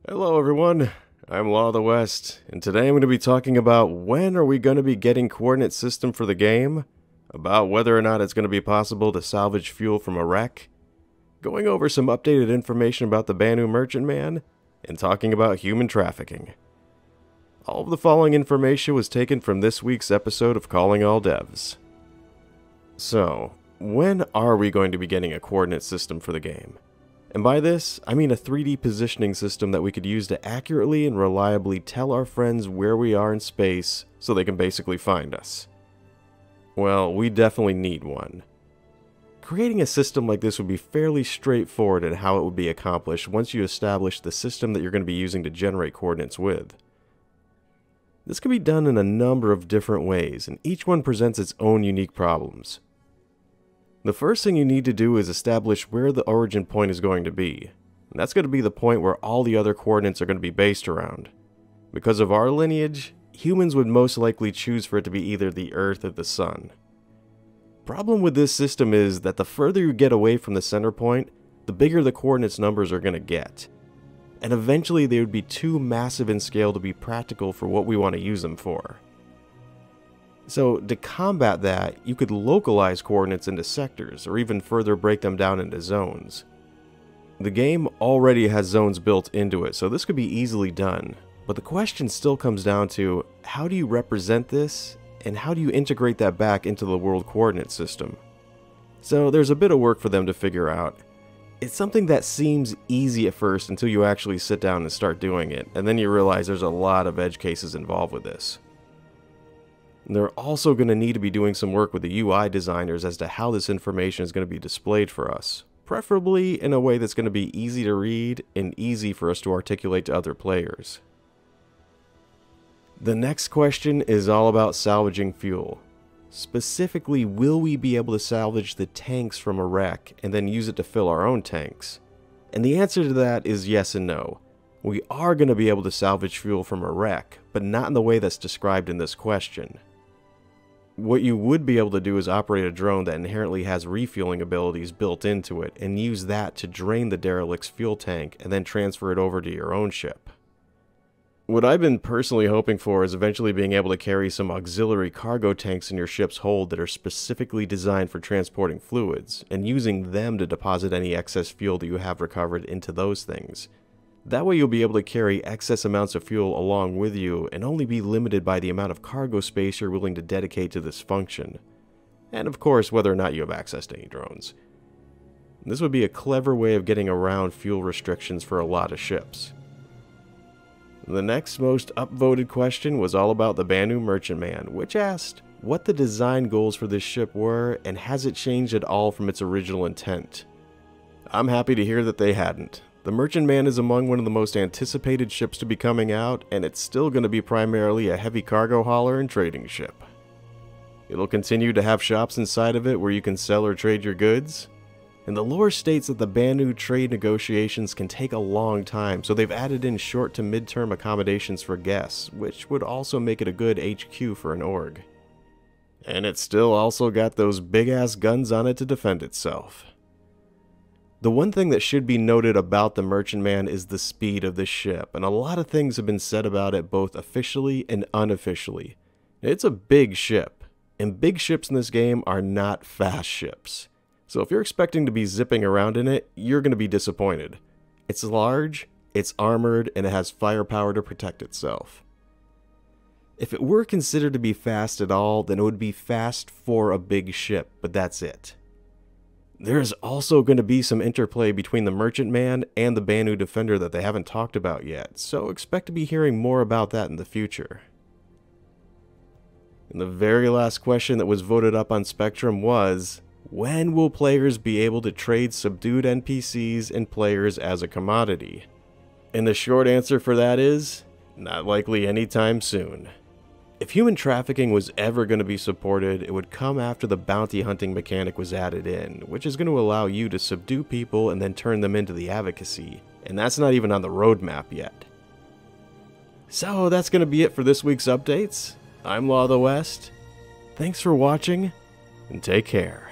Hello everyone, I'm Law of the West, and today I'm going to be talking about when are we going to be getting coordinate system for the game, about whether or not it's going to be possible to salvage fuel from a wreck, going over some updated information about the Banu merchantman, and talking about human trafficking. All of the following information was taken from this week's episode of Calling All Devs. So, when are we going to be getting a coordinate system for the game? And by this, I mean a 3D positioning system that we could use to accurately and reliably tell our friends where we are in space so they can basically find us. Well, we definitely need one. Creating a system like this would be fairly straightforward in how it would be accomplished once you establish the system that you're going to be using to generate coordinates with. This can be done in a number of different ways, and each one presents its own unique problems. The first thing you need to do is establish where the origin point is going to be. And that's going to be the point where all the other coordinates are going to be based around. Because of our lineage, humans would most likely choose for it to be either the Earth or the Sun. Problem with this system is that the further you get away from the center point, the bigger the coordinates numbers are going to get. And eventually they would be too massive in scale to be practical for what we want to use them for. So, to combat that, you could localize coordinates into sectors, or even further break them down into zones. The game already has zones built into it, so this could be easily done. But the question still comes down to, how do you represent this, and how do you integrate that back into the world coordinate system? So, there's a bit of work for them to figure out. It's something that seems easy at first until you actually sit down and start doing it, and then you realize there's a lot of edge cases involved with this. They're also going to need to be doing some work with the UI designers as to how this information is going to be displayed for us, preferably in a way that's going to be easy to read and easy for us to articulate to other players. The next question is all about salvaging fuel. Specifically, will we be able to salvage the tanks from a wreck and then use it to fill our own tanks? And the answer to that is yes and no. We are going to be able to salvage fuel from a wreck, but not in the way that's described in this question. What you would be able to do is operate a drone that inherently has refueling abilities built into it and use that to drain the derelict's fuel tank and then transfer it over to your own ship. What I've been personally hoping for is eventually being able to carry some auxiliary cargo tanks in your ship's hold that are specifically designed for transporting fluids, and using them to deposit any excess fuel that you have recovered into those things. That way you'll be able to carry excess amounts of fuel along with you and only be limited by the amount of cargo space you're willing to dedicate to this function. And of course, whether or not you have access to any drones. This would be a clever way of getting around fuel restrictions for a lot of ships. The next most upvoted question was all about the Banu merchantman, which asked what the design goals for this ship were and has it changed at all from its original intent. I'm happy to hear that they hadn't. The merchantman is among one of the most anticipated ships to be coming out, and it's still going to be primarily a heavy cargo hauler and trading ship. It'll continue to have shops inside of it where you can sell or trade your goods. And the lore states that the Banu trade negotiations can take a long time, so they've added in short to mid-term accommodations for guests, which would also make it a good HQ for an org. And it's still also got those big-ass guns on it to defend itself. The one thing that should be noted about the merchantman is the speed of this ship, and a lot of things have been said about it both officially and unofficially. It's a big ship, and big ships in this game are not fast ships. So if you're expecting to be zipping around in it, you're going to be disappointed. It's large, it's armored, and it has firepower to protect itself. If it were considered to be fast at all, then it would be fast for a big ship, but that's it. There's also going to be some interplay between the merchantman and the Banu defender that they haven't talked about yet, so expect to be hearing more about that in the future. And the very last question that was voted up on Spectrum was, when will players be able to trade subdued NPCs and players as a commodity? And the short answer for that is, not likely anytime soon. If human trafficking was ever going to be supported, it would come after the bounty hunting mechanic was added in, which is going to allow you to subdue people and then turn them into the advocacy, and that's not even on the roadmap yet. So that's going to be it for this week's updates. I'm Law of the West. Thanks for watching, and take care.